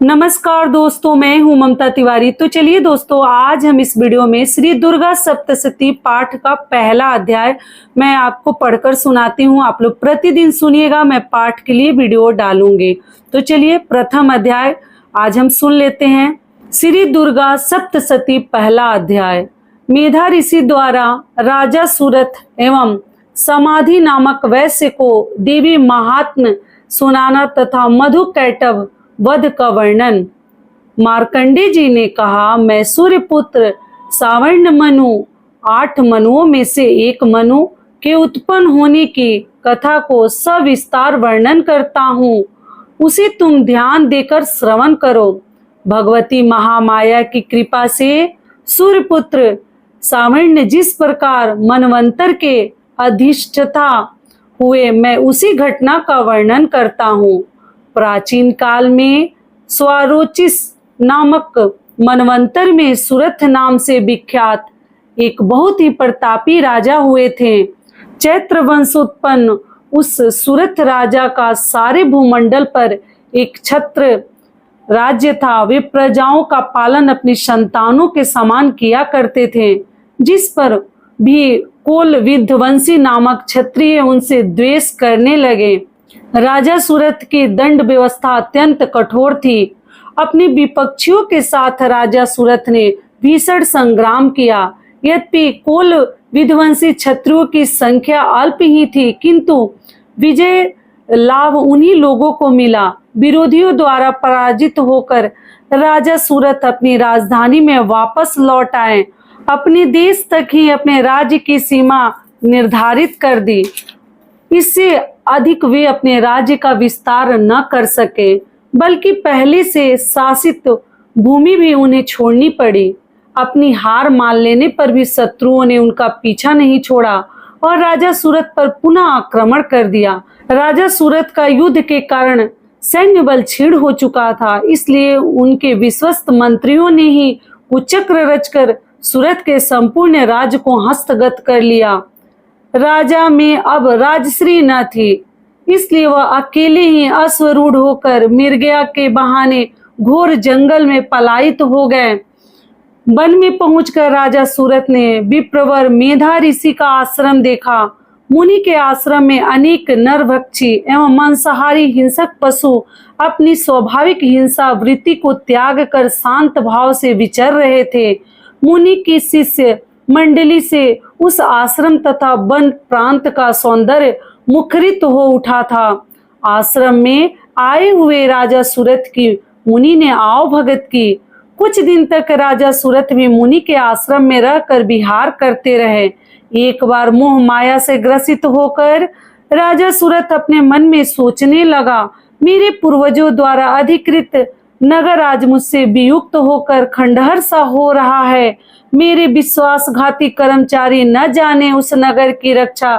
नमस्कार दोस्तों, मैं हूं ममता तिवारी। तो चलिए दोस्तों, आज हम इस वीडियो में श्री दुर्गा सप्तशती पाठ का पहला अध्याय मैं आपको पढ़कर सुनाती हूं। आप लोग प्रतिदिन सुनिएगा, मैं पाठ के लिए वीडियो डालूंगी। तो चलिए प्रथम अध्याय आज हम सुन लेते हैं। श्री दुर्गा सप्तशती पहला अध्याय। मेधा ऋषि द्वारा राजा सूरत एवं समाधि नामक वैश्य को देवी महात्म्य सुनाना तथा मधु कैटभ वध का वर्णन। मार्कंडे जी ने कहा, मैं सूर्यपुत्र सावर्ण मनु 8 मनुओं में से एक मनु के उत्पन्न होने की कथा को सविस्तार वर्णन करता हूँ, उसे तुम ध्यान देकर श्रवण करो। भगवती महामाया की कृपा से सूर्यपुत्र सावर्ण जिस प्रकार मनवंतर के अधिष्ठता हुए, मैं उसी घटना का वर्णन करता हूँ। प्राचीन काल में स्वारोचिस नामक मनवंतर में सूरत नाम से विख्यात एक बहुत ही प्रतापी राजा हुए थे। चैत्र वंशोत्पन्न उस सूरत राजा का सारे भूमंडल पर एक छत्र राज्य था। वे प्रजाओं का पालन अपनी संतानों के समान किया करते थे। जिस पर भी कोल विध्वंसी नामक क्षत्रिय उनसे द्वेष करने लगे। राजा सूरत की दंड व्यवस्था अत्यंत कठोर थी। अपने विपक्षियों के साथ राजा सूरत ने भीषण संग्राम किया। यद्यपि कोल विध्वंसी क्षत्रियों की संख्या अल्प ही थी, किंतु विजय लाभ उन्हीं लोगों को मिला। विरोधियों द्वारा पराजित होकर राजा सूरत अपनी राजधानी में वापस लौट आए। अपने देश तक ही अपने राज्य की सीमा निर्धारित कर दी। इससे अधिक वे अपने राज्य का विस्तार न कर सके, बल्कि पहले से शासित भूमि भी उन्हें छोड़नी पड़ी। अपनी हार मान लेने पर भी शत्रुओं ने उनका पीछा नहीं छोड़ा और राजा सूरत पर पुनः आक्रमण कर दिया। राजा सूरत का युद्ध के कारण सैन्य बल क्षीण हो चुका था, इसलिए उनके विश्वस्त मंत्रियों ने ही कुचक्र रचकर सूरत के संपूर्ण राज्य को हस्तगत कर लिया। राजा में अब राजश्री न थी, इसलिए वह अकेले ही अश्वरूढ़ होकर मिर्गया के बहाने घोर जंगल में पलायित हो गए। वन में पहुंचकर राजा सूरत ने विप्रवर मेधा ऋषि का आश्रम देखा। मुनि के आश्रम में अनेक नरभक्षी एवं मांसाहारी हिंसक पशु अपनी स्वाभाविक हिंसा वृत्ति को त्याग कर शांत भाव से विचर रहे थे। मुनि की शिष्य मंडली से उस आश्रम तथा वन प्रांत का सौंदर्य मुखरित हो उठा था। आश्रम में आए हुए राजा सूरत की मुनि ने आओ भगत की। कुछ दिन तक राजा सूरत भी मुनि के आश्रम में रहकर विहार करते रहे। एक बार मोह माया से ग्रसित होकर राजा सूरत अपने मन में सोचने लगा, मेरे पूर्वजों द्वारा अधिकृत नगर आज मुझसे वियुक्त होकर खंडहर सा हो रहा है। मेरे विश्वासघाती कर्मचारी न जाने उस नगर की रक्षा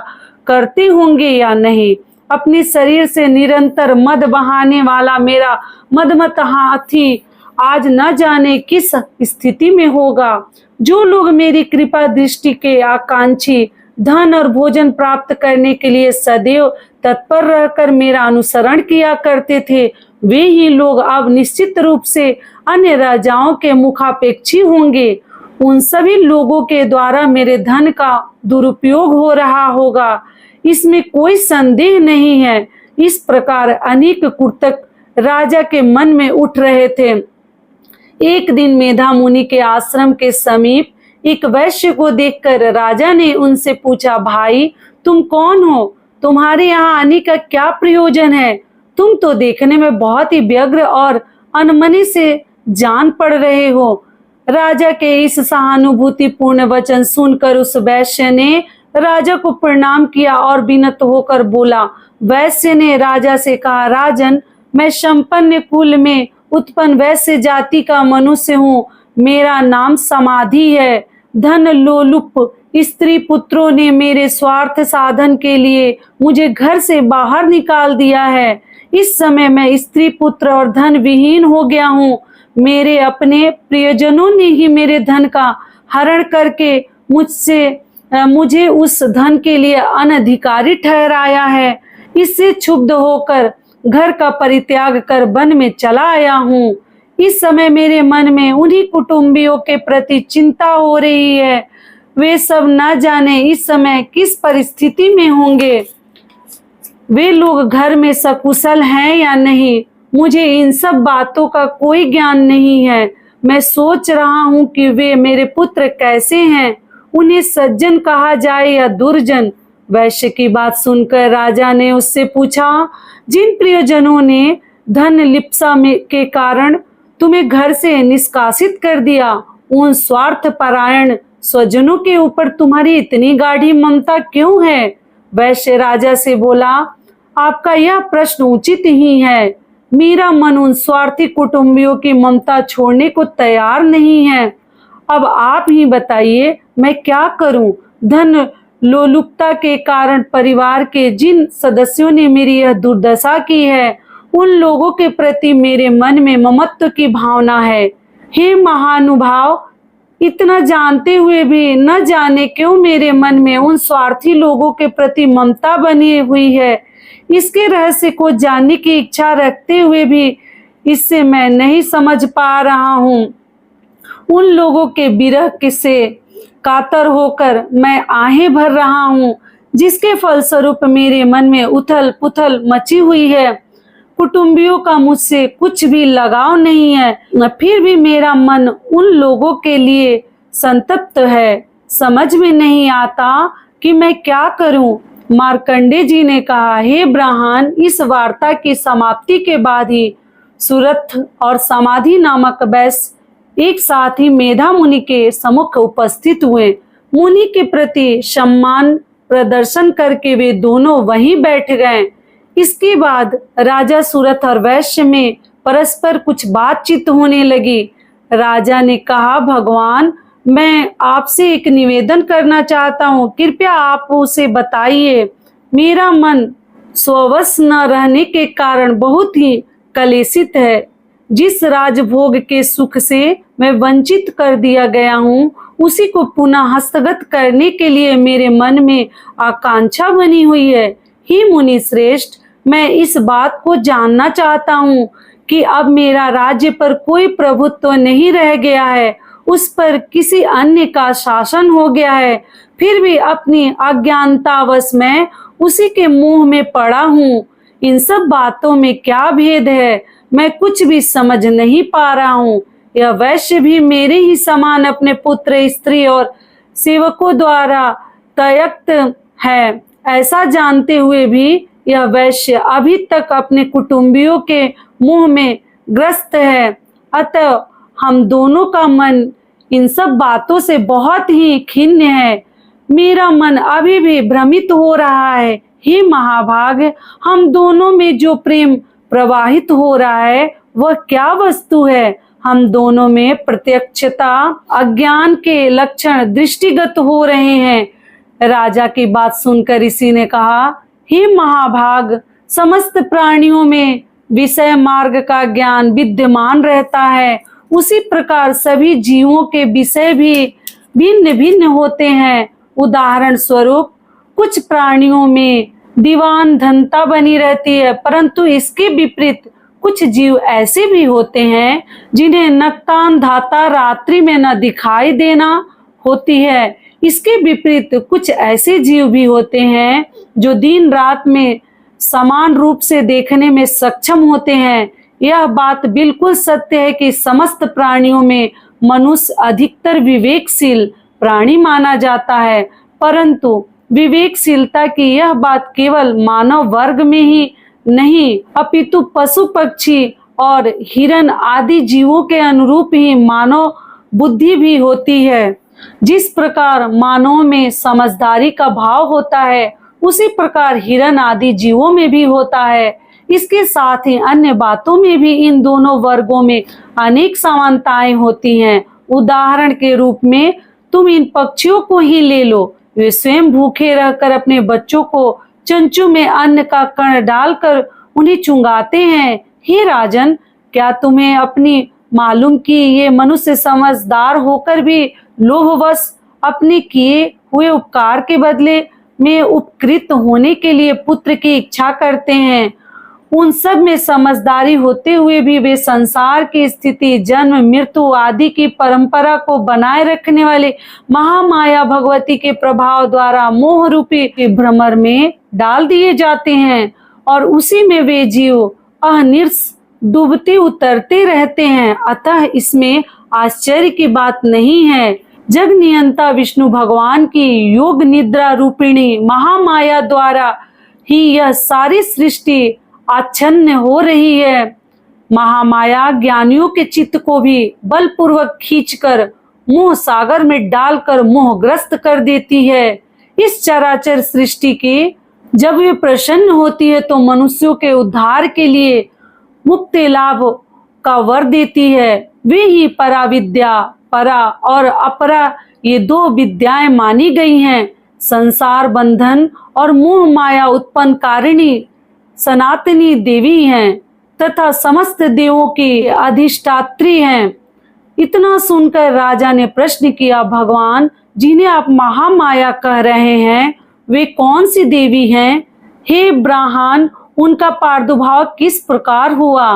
करते होंगे या नहीं। अपने शरीर से निरंतर मद बहाने वाला मेरा मदमत हाथी आज न जाने किस स्थिति में होगा। जो लोग मेरी कृपा दृष्टि के आकांक्षी धन और भोजन प्राप्त करने के लिए सदैव तत्पर रहकर मेरा अनुसरण किया करते थे, वे ही लोग अब निश्चित रूप से अन्य राजाओं के मुखापेक्षी होंगे। उन सभी लोगों के द्वारा मेरे धन का दुरुपयोग हो रहा होगा, इसमें कोई संदेह नहीं है। इस प्रकार अनेक कुतर्क राजा के मन में उठ रहे थे। एक दिन मेधा मुनि के आश्रम के समीप एक वैश्य को देखकर राजा ने उनसे पूछा, भाई तुम कौन हो? तुम्हारे यहाँ आने का क्या प्रयोजन है? तुम तो देखने में बहुत ही व्यग्र और अनमने से जान पड़ रहे हो। राजा के इस सहानुभूतिपूर्ण वचन सुनकर उस वैश्य ने राजा को प्रणाम किया और विनत होकर बोला। वैश्य ने राजा से कहा, राजन, मैं संपन्न कुल में उत्पन्न वैश्य जाति का मनुष्य हूँ। मेरा नाम समाधि है। धन लोलुप स्त्री पुत्रों ने मेरे स्वार्थ साधन के लिए मुझे घर से बाहर निकाल दिया है। इस समय मैं स्त्री पुत्र और धन विहीन हो गया हूँ। मेरे अपने प्रियजनों ने ही मेरे धन का हरण करके मुझे उस धन के लिए अनधिकारी ठहराया है। इससे क्षुब्ध होकर घर का परित्याग कर वन में चला आया हूँ। इस समय मेरे मन में उन्हीं कुटुंबियों के प्रति चिंता हो रही है। वे सब न जाने इस समय किस परिस्थिति में होंगे। वे लोग घर में सकुशल हैं या नहीं, मुझे इन सब बातों का कोई ज्ञान नहीं है। मैं सोच रहा हूँ कि वे मेरे पुत्र कैसे हैं, उन्हें सज्जन कहा जाए या दुर्जन। वैश्य की बात सुनकर राजा ने उससे पूछा, जिन प्रियजनों ने धन लिप्सा के कारण तुम्हें घर से निष्कासित कर दिया, उन स्वार्थ परायण स्वजनों के ऊपर तुम्हारी इतनी गाढ़ी ममता क्यों है? वैश्य राजा से बोला, आपका यह प्रश्न उचित ही है। मेरा मन उन स्वार्थी कुटुंबियों की ममता छोड़ने को तैयार नहीं है। अब आप ही बताइए मैं क्या करूं? धन लोलुपता के कारण परिवार के जिन सदस्यों ने मेरी यह दुर्दशा की है, उन लोगों के प्रति मेरे मन में ममत्व की भावना है। हे महानुभाव, इतना जानते हुए भी न जाने क्यों मेरे मन में उन स्वार्थी लोगों के प्रति ममता बनी हुई है। इसके रहस्य को जानने की इच्छा रखते हुए भी इससे मैं नहीं समझ पा रहा हूँ। उन लोगों के विरह से कातर होकर मैं आहें भर रहा हूँ, जिसके फलस्वरूप मेरे मन में उथल पुथल मची हुई है। कुटुंबियों का मुझसे कुछ भी लगाव नहीं है, फिर भी मेरा मन उन लोगों के लिए संतप्त है। समझ में नहीं आता कि मैं क्या करूं। मार्कंडे जी ने कहा, हे ब्राह्मण, इस वार्ता की समाप्ति के बाद ही सुरथ और समाधि नामक वैश्य एक साथ ही मेधा मुनि के सम्मुख उपस्थित हुए। मुनि के प्रति सम्मान प्रदर्शन करके वे दोनों वहीं बैठ गए। इसके बाद राजा सुरथ और वैश्य में परस्पर कुछ बातचीत होने लगी। राजा ने कहा, भगवान, मैं आपसे एक निवेदन करना चाहता हूँ, कृपया आप उसे बताइए। मेरा मन स्ववश न रहने के कारण बहुत ही कलेशित है। जिस राजभोग के सुख से मैं वंचित कर दिया गया हूँ, उसी को पुनः हस्तगत करने के लिए मेरे मन में आकांक्षा बनी हुई है। हे मुनि श्रेष्ठ, मैं इस बात को जानना चाहता हूँ कि अब मेरा राज्य पर कोई प्रभुत्व नहीं रह गया है, उस पर किसी अन्य का शासन हो गया है। फिर भी अपनी अज्ञानतावश मैं उसी के मुंह में पड़ा हूँ। इन सब बातों में क्या भेद है, मैं कुछ भी समझ नहीं पा रहा हूँ। यह वैश्य भी मेरे ही समान अपने पुत्र, स्त्री और सेवकों द्वारा त्यक्त है। ऐसा जानते हुए भी यह वैश्य अभी तक अपने कुटुंबियों के मुंह में ग्रस्त है। अतः हम दोनों का मन इन सब बातों से बहुत ही खिन्न है। मेरा मन अभी भी भ्रमित हो रहा है। हे महाभाग, हम दोनों में जो प्रेम प्रवाहित हो रहा है वह क्या वस्तु है? हम दोनों में प्रत्यक्षता अज्ञान के लक्षण दृष्टिगत हो रहे हैं। राजा की बात सुनकर ऋषि ने कहा, हे महाभाग, समस्त प्राणियों में विषय मार्ग का ज्ञान विद्यमान रहता है, उसी प्रकार सभी जीवों के विषय भी भिन्न भिन्न होते हैं। उदाहरण स्वरूप कुछ प्राणियों में दीवान धनता बनी रहती है, परंतु इसके विपरीत कुछ जीव ऐसे भी होते हैं जिन्हें नक्तान धाता रात्रि में न दिखाई देना होती है। इसके विपरीत कुछ ऐसे जीव भी होते हैं जो दिन रात में समान रूप से देखने में सक्षम होते हैं। यह बात बिल्कुल सत्य है कि समस्त प्राणियों में मनुष्य अधिकतर विवेकशील प्राणी माना जाता है, परंतु विवेकशीलता की यह बात केवल मानव वर्ग में ही नहीं, अपितु पशु पक्षी और हिरण आदि जीवों के अनुरूप ही मानव बुद्धि भी होती है। जिस प्रकार मानव में समझदारी का भाव होता है, उसी प्रकार हिरण आदि जीवों में भी होता है। इसके साथ ही अन्य बातों में भी इन दोनों वर्गों में अनेक समानताएं होती हैं। उदाहरण के रूप में तुम इन पक्षियों को ही ले लो। वे स्वयं भूखे रहकर अपने बच्चों को चंचू में अन्न का कण डालकर उन्हें चुंगाते हैं। हे राजन, क्या तुम्हें अपनी मालूम कि ये मनुष्य समझदार होकर भी लोभवश अपने किए हुए उपकार के बदले में उपकृत होने के लिए पुत्र की इच्छा करते हैं। उन सब में समझदारी होते हुए भी वे संसार की स्थिति, जन्म, मृत्यु आदि की परंपरा को बनाए रखने वाले महामाया भगवती के प्रभाव द्वारा मोह रूपी भ्रमर में डाल दिए जाते हैं और उसी में वे जीव अनिर्स डूबते उतरते रहते हैं। अतः इसमें आश्चर्य की बात नहीं है। जग नियंता विष्णु भगवान की योग निद्रा रूपिणी महामाया द्वारा ही यह सारी सृष्टि आच्छन्न हो रही है। महामाया ज्ञानियों के चित्त को भी बलपूर्वक खींचकर मोह सागर में डालकर मोहग्रस्त कर देती है। इस चराचर सृष्टि की जब वे प्रसन्न होती है तो मनुष्यों के उद्धार के लिए मुक्ति लाभ का वर देती है। वे ही पराविद्या, परा और अपरा, ये दो विद्याएं मानी गई हैं। संसार बंधन और मोह माया उत्पन्न कारिणी सनातनी देवी हैं तथा समस्त देवों की अधिष्ठात्री हैं। इतना सुनकर राजा ने प्रश्न किया, भगवान, जिन्हें आप महामाया कह रहे हैं वे कौन सी देवी हैं? हे ब्राह्मण, उनका प्रादुर्भाव किस प्रकार हुआ?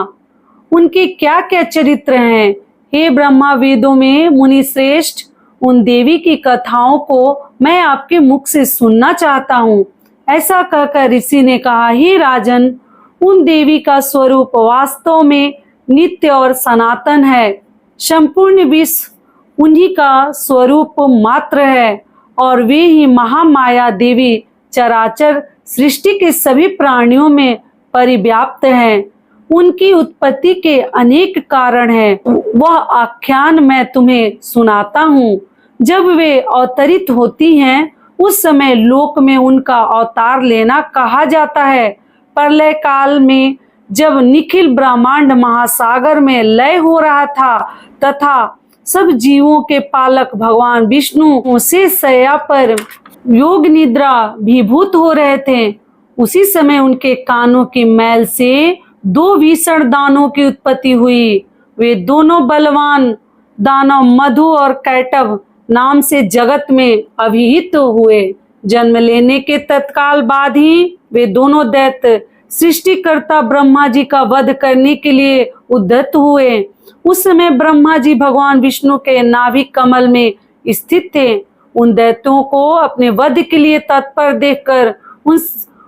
उनके क्या क्या चरित्र हैं? हे ब्रह्मा, वेदों में मुनि श्रेष्ठ उन देवी की कथाओं को मैं आपके मुख से सुनना चाहता हूँ। ऐसा कहकर ऋषि ने कहा, हे राजन, उन देवी का स्वरूप वास्तव में नित्य और सनातन है। संपूर्ण विश्व उन्हीं का स्वरूप मात्र है और वे ही महामाया देवी चराचर सृष्टि के सभी प्राणियों में परिव्याप्त हैं। उनकी उत्पत्ति के अनेक कारण हैं। वह आख्यान मैं तुम्हें सुनाता हूँ। जब वे अवतरित होती हैं उस समय लोक में उनका अवतार लेना कहा जाता है। प्रलय काल में जब निखिल ब्रह्मांड महासागर में लय हो रहा था तथा सब जीवों के पालक भगवान विष्णु से शैया पर योग निद्रा भीभूत हो रहे थे, उसी समय उनके कानों की मैल से दो भीषण दानों की उत्पत्ति हुई। वे दोनों बलवान दानव मधु और कैटव नाम से जगत में अभिहित हुए। जन्म लेने के तत्काल बाद ही वे दोनों दैत्य सृष्टिकर्ता ब्रह्मा जी का वध करने के लिए उद्यत हुए। उस समय ब्रह्मा जी भगवान विष्णु के नाभिक कमल में स्थित थे। उन दैत्यों को अपने वध के लिए तत्पर देखकर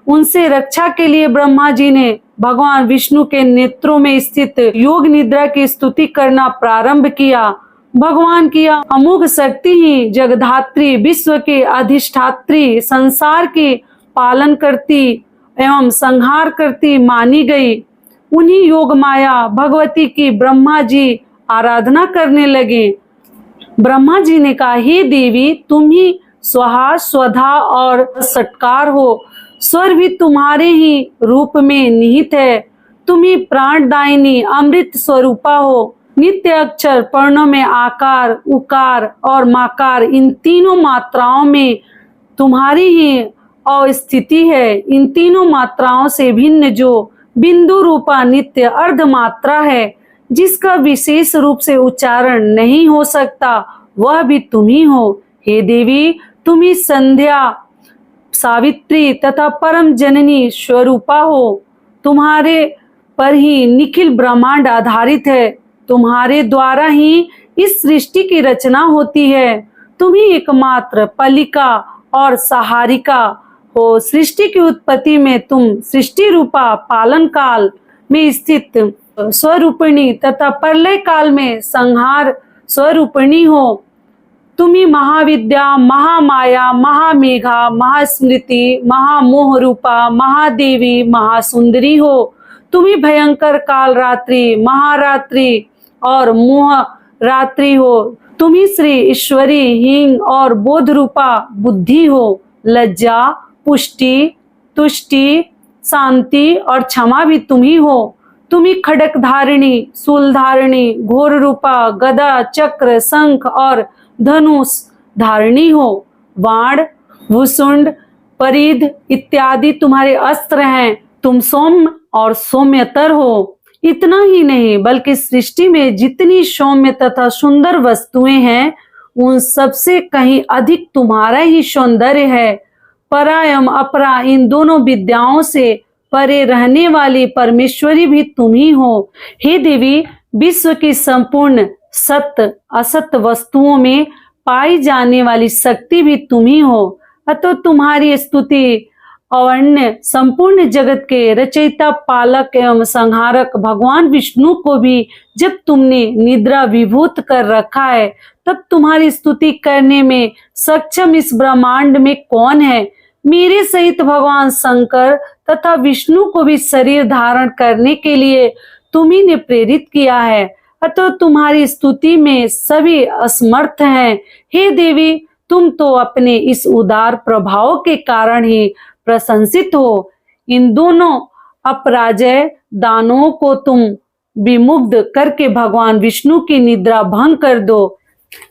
उनसे रक्षा के लिए ब्रह्मा जी ने भगवान विष्णु के नेत्रों में स्थित योग निद्रा की स्तुति करना प्रारंभ किया। भगवान की अमोघ शक्ति ही जगधात्री, विश्व के अधिष्ठात्री, संसार के पालन करती एवं संहार करती मानी गई। उन्हीं योग माया भगवती की ब्रह्मा जी आराधना करने लगे। ब्रह्मा जी ने कहा, हे देवी, तुम ही स्वाहा, स्वधा और सत्कार हो। स्वर भी तुम्हारे ही रूप में निहित है। तुम ही प्राणदायिनी अमृत स्वरूपा हो। नित्य अक्षर पर्णों में आकार, उकार और माकार, इन तीनों मात्राओं में तुम्हारी ही अवस्थिति है। इन तीनों मात्राओं से भिन्न जो बिंदु रूपा नित्य अर्ध मात्रा है, जिसका विशेष रूप से उच्चारण नहीं हो सकता, वह भी तुम ही हो। हे देवी, तुम ही संध्या, सावित्री तथा परम जननी स्वरूपा हो। तुम्हारे पर ही निखिल ब्रह्मांड आधारित है। तुम्हारे द्वारा ही इस सृष्टि की रचना होती है। तुम ही एकमात्र पलिका और सहारिका हो। सृष्टि की उत्पत्ति में तुम सृष्टि रूपा पालन काल में स्थित स्वरूपिणी तथा प्रलय काल में संहार स्वरूपिणी हो। तुम्ही महाविद्या, महामाया, महामेघा, महास्मृति, महामोह रूपा, महादेवी, महासुंदरी हो। तुम्ही भयंकर काल रात्रि, महारात्रि और मोह रात्रि हो। तुम्ही श्री ईश्वरी, हिंग और बोध रूपा बुद्धि हो। लज्जा, पुष्टि, तुष्टि, शांति और क्षमा भी तुम्ही हो। तुम्ही खड़क धारिणी, शूल धारिणी, घोर रूपा, गदा, चक्र, शंख और धनुष धारिणी हो। वाण, भूसुंड, परिध इत्यादि तुम्हारे अस्त्र हैं। तुम सौम्य और सौम्यतर हो। इतना ही नहीं बल्कि सृष्टि में जितनी सौम्य तथा सुंदर वस्तुएं हैं, उन सबसे कहीं अधिक तुम्हारा ही सौंदर्य है। परा एवं अपरा, इन दोनों विद्याओं से परे रहने वाली परमेश्वरी भी तुम ही हो। हे देवी, विश्व की संपूर्ण सत्य असत्य वस्तुओं में पाई जाने वाली शक्ति भी तुम ही हो। अतः तुम्हारी स्तुति अवर्ण्य संपूर्ण जगत के रचयिता पालक एवं संहारक भगवान विष्णु को भी जब तुमने निद्रा विभूत कर रखा है, तब तुम्हारी स्तुति करने में सक्षम इस ब्रह्मांड में कौन है। मेरे सहित भगवान शंकर तथा विष्णु को भी शरीर धारण करने के लिए तुम्ही ने प्रेरित किया है। अतः तुम्हारी स्तुति में सभी असमर्थ हैं। हे देवी, तुम तो अपने इस उदार प्रभाव के कारण ही प्रशंसित हो। इन दोनों अपराजय दानों को तुम विमुग्ध करके भगवान विष्णु की निद्रा भंग कर दो।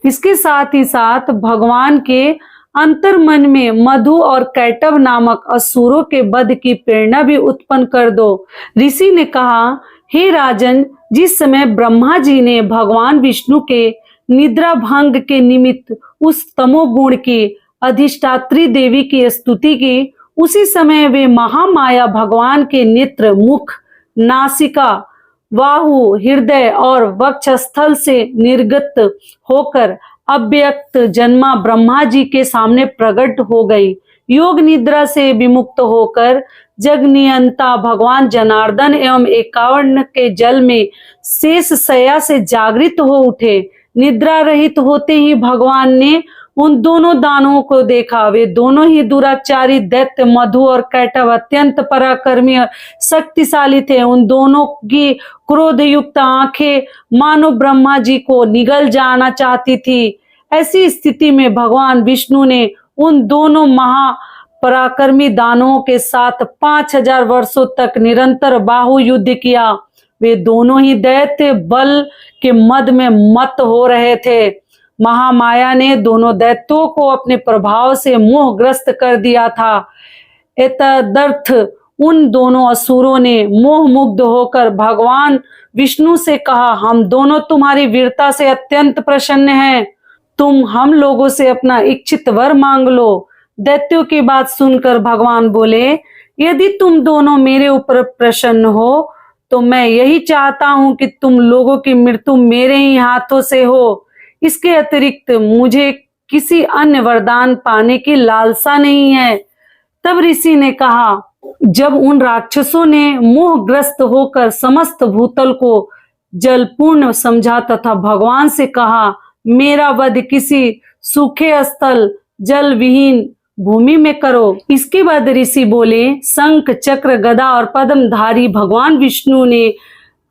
इसके साथ ही साथ भगवान के अंतर मन में मधु और कैटव नामक असुरों के वध की प्रेरणा भी उत्पन्न कर दो। ऋषि ने कहा, हे राजन, जिस समय ब्रह्मा जी ने भगवान विष्णु के निद्रा भंग के निमित्त उस तमोगुण की अधिष्ठात्री देवी की स्तुति की, उसी समय वे महामाया भगवान के नेत्र, मुख, नासिका, बाहु, हृदय और वक्षस्थल से निर्गत होकर अव्यक्त जन्मा ब्रह्मा जी के सामने प्रकट हो गई। योग निद्रा से विमुक्त होकर जगनियंता भगवान जनार्दन एवं 51 के जल में शेष शैया से जागृत हो उठे। निद्रा रहित होते ही भगवान ने उन दोनों दानवों को देखा। वे दोनों ही दुराचारी दैत्य मधु और कैटव अत्यंत पराक्रमी और शक्तिशाली थे। उन दोनों की क्रोध युक्त आंखें मानो ब्रह्मा जी को निगल जाना चाहती थी। ऐसी स्थिति में भगवान विष्णु ने उन दोनों महापराक्रमी दानवों के साथ 5000 वर्षों तक निरंतर बाहु युद्ध किया। वे दोनों ही दैत्य बल के मद में मत हो रहे थे। महामाया ने दोनों दैत्यों को अपने प्रभाव से मोहग्रस्त कर दिया था। एतदर्थ उन दोनों असुरों ने मोह मुग्ध होकर भगवान विष्णु से कहा, हम दोनों तुम्हारी वीरता से अत्यंत प्रसन्न हैं। तुम हम लोगों से अपना इच्छित वर मांग लो। दैत्यों की बात सुनकर भगवान बोले, यदि तुम दोनों मेरे ऊपर प्रसन्न हो तो मैं यही चाहता हूं कि तुम लोगों की मृत्यु मेरे ही हाथों से हो। इसके अतिरिक्त मुझे किसी अन्य वरदान पाने की लालसा नहीं है। तब ऋषि ने कहा, जब उन राक्षसों ने मोहग्रस्त होकर समस्त भूतल को जलपूर्ण समझा तथा भगवान से कहा, मेरा वध किसी सूखे स्थल जल विहीन भूमि में करो। इसके बाद ऋषि बोले, शंख चक्र गदा और पद्मधारी भगवान विष्णु ने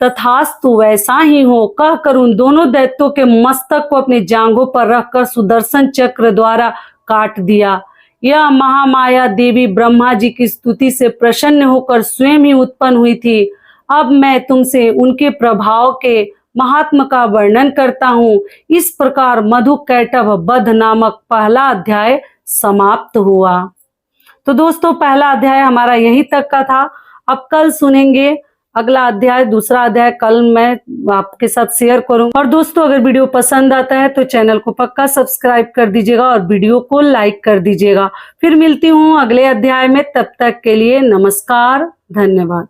तथास्तु वैसा ही हो कहकर उन दोनों दैत्यों के मस्तक को अपनी जांघों पर रखकर सुदर्शन चक्र द्वारा काट दिया। यह महामाया देवी ब्रह्मा जी की स्तुति से प्रसन्न होकर स्वयं ही उत्पन्न हुई थी। अब मैं तुमसे उनके प्रभाव के महात्म का वर्णन करता हूँ। इस प्रकार मधु कैटव वध नामक पहला अध्याय समाप्त हुआ। तो दोस्तों, पहला अध्याय हमारा यही तक का था। अब कल सुनेंगे अगला अध्याय, दूसरा अध्याय कल मैं आपके साथ शेयर करूंगा। और दोस्तों, अगर वीडियो पसंद आता है तो चैनल को पक्का सब्सक्राइब कर दीजिएगा और वीडियो को लाइक कर दीजिएगा। फिर मिलती हूँ अगले अध्याय में। तब तक के लिए नमस्कार, धन्यवाद।